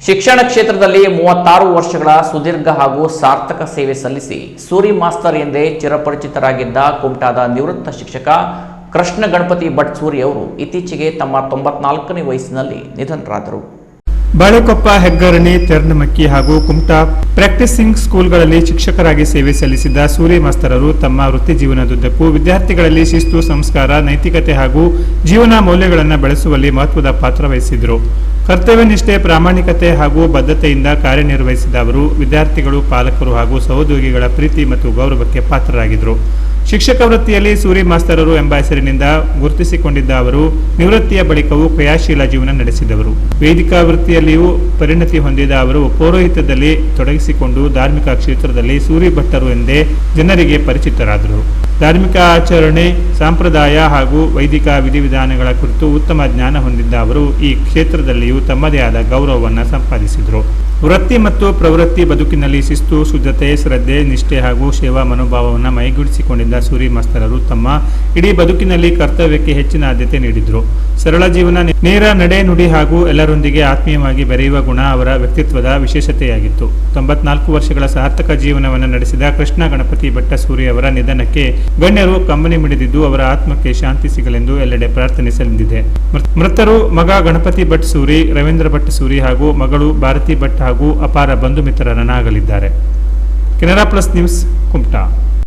ಶಿಕ್ಷಣ ಕ್ಷೇತ್ರದಲ್ಲಿ 36 ವರ್ಷಗಳ ಸುದೀರ್ಘ ಹಾಗೂ ಸಾರ್ಥಕ ಸೇವೆ ಸಲ್ಲಿಸಿ ಸೂರಿ ಮಾಸ್ಟರ್ ಎಂದೇ ಚಿರಪರಿಚಿತರಾಗಿದ್ದ ಕುಮಟಾದ ನಿವೃತ್ತ ಶಿಕ್ಷಕ ಕೃಷ್ಣ ಗಣಪತಿ ಭಟ್ ಸೂರಿ ಅವರು ಇತ್ತೀಚೆಗೆ ತಮ್ಮ 94ನೇ ವಯಸ್ಸಿನಲ್ಲಿ ನಿಧನರಾದರು. ಬಾಳೆಕೊಪ್ಪ, ಹೆಗ್ಗರಣಿ, ತೆರ್ನಮಕ್ಕಿ ಹಾಗೂ ಕುಮಟಾ ಪ್ರಾಕ್ಟೀಸಿಂಗ್ ಸ್ಕೂಲ್ಗಳಲ್ಲಿ ಶಿಕ್ಷಕರಾಗಿ ಸೇವೆ ಸಲ್ಲಿಸಿದ್ದ ಸೂರಿ ಮಾಸ್ತರರು ತಮ್ಮ ವೃತ್ತಿ ಜೀವನದುದ್ದಕ್ಕೂ ವಿದ್ಯಾರ್ಥಿಗಳಲ್ಲಿ ಶಿಸ್ತು, ಸಂಸ್ಕಾರ, ನೈತಿಕತೆ ಹಾಗೂ ಜೀವನ ಮೌಲ್ಯಗಳನ್ನು ಬೆಳೆಸುವಲ್ಲಿ ಮಹತ್ವದ ಪಾತ್ರ ವಹಿಸಿದರು. ಕರ್ತವ್ಯನಿಷ್ಠೆ, ಪ್ರಾಮಾಣಿಕತೆ ಹಾಗೂ ಬದ್ಧತೆಯಿಂದ ಕಾರ್ಯನಿರ್ವಹಿಸಿದ ಅವರು ವಿದ್ಯಾರ್ಥಿಗಳು, ಪಾಲಕರು ಹಾಗೂ ಸಹೋದ್ಯೋಗಿಗಳ ಪ್ರೀತಿ ಮತ್ತು ಗೌರವಕ್ಕೆ ಪಾತ್ರರಾಗಿದ್ದರು. ಶಿಕ್ಷಕ ವೃತ್ತಿಯಲ್ಲಿ ಸೂರಿ ಮಾಸ್ತರರು ಎಂಬ ಹೆಸರಿನಿಂದ ಗುರುತಿಸಿಕೊಂಡಿದ್ದ ಅವರು ನಿವೃತ್ತಿಯ ಬಳಿಕವೂ ಕ್ರಿಯಾಶೀಲ ಜೀವನ ನಡೆಸಿದವರು. ವೇದಿಕಾ ವೃತ್ತಿಯಲ್ಲಿಯೂ ಪರಿಣತಿ ಹೊಂದಿದ ಅವರು ಪೌರೋಹಿತ್ಯದಲ್ಲಿ ತೊಡಗಿಸಿಕೊಂಡು ಧಾರ್ಮಿಕ ಕ್ಷೇತ್ರದಲ್ಲಿ ಸೂರಿ ಭಟ್ಟರು ಎಂದೇ ಜನರಿಗೆ ಪರಿಚಿತರಾದರು. ಧಾರ್ಮಿಕ ಆಚರಣೆ, ಸಂಪ್ರದಾಯ ಹಾಗೂ ವೈದಿಕ ವಿಧಿವಿಧಾನಗಳ ಕುರಿತು ಉತ್ತಮ ಜ್ಞಾನ ಹೊಂದಿದ್ದ ಅವರು ಈ ಕ್ಷೇತ್ರದಲ್ಲಿಯೂ ತಮ್ಮದೇ ಆದ ಗೌರವವನ್ನು ಸಂಪಾದಿಸಿದರು. ವೃತ್ತಿ ಮತ್ತು ಪ್ರವೃತ್ತಿ ಬದುಕಿನಲ್ಲಿ ಶಿಸ್ತು, ಶುದ್ಧತೆ, ಶ್ರದ್ಧೆ, ನಿಷ್ಠೆ ಹಾಗೂ ಸೇವಾ ಮನೋಭಾವವನ್ನು ಮೈಗೂಡಿಸಿಕೊಂಡಿದ್ದ ಸೂರಿ ಮಾಸ್ತರರು ತಮ್ಮ ಇಡೀ ಬದುಕಿನಲ್ಲಿ ಕರ್ತವ್ಯಕ್ಕೆ ಹೆಚ್ಚಿನ ಆದ್ಯತೆ ನೀಡಿದರು. ಸರಳ ಜೀವನ, ನೇರ ನಡೆ ನುಡಿ ಹಾಗೂ ಎಲ್ಲರೊಂದಿಗೆ ಆತ್ಮೀಯವಾಗಿ ಬೆರೆಯುವ ಗುಣ ಅವರ ವ್ಯಕ್ತಿತ್ವದ ವಿಶೇಷತೆಯಾಗಿತ್ತು. 94 ವರ್ಷಗಳ ಸಾರ್ಥಕ ಜೀವನವನ್ನು ನಡೆಸಿದ ಕೃಷ್ಣ ಗಣಪತಿ ಭಟ್ಟ ಸೂರಿ ಅವರ ನಿಧನಕ್ಕೆ ಗಣ್ಯರು ಕಂಬನಿ ಮಿಡಿದಿದ್ದು ಅವರ ಆತ್ಮಕ್ಕೆ ಶಾಂತಿ ಸಿಗಲೆಂದು ಎಲ್ಲೆಡೆ ಪ್ರಾರ್ಥನೆ ಸಲ್ಲಿಸಿದೆ. ಮೃತರು ಮಗ ಗಣಪತಿ ಭಟ್ ಸೂರಿ, ರವೀಂದ್ರ ಭಟ್ ಸೂರಿ ಹಾಗೂ ಮಗಳು ಭಾರತಿ ಭಟ್ ಹಾಗೂ ಅಪಾರ ಬಂಧು ಮಿತ್ರರನ್ನಾಗಲಿದ್ದಾರೆ. ಕೆನರಾ ಪ್ಲಸ್ ನ್ಯೂಸ್, ಕುಮಟಾ.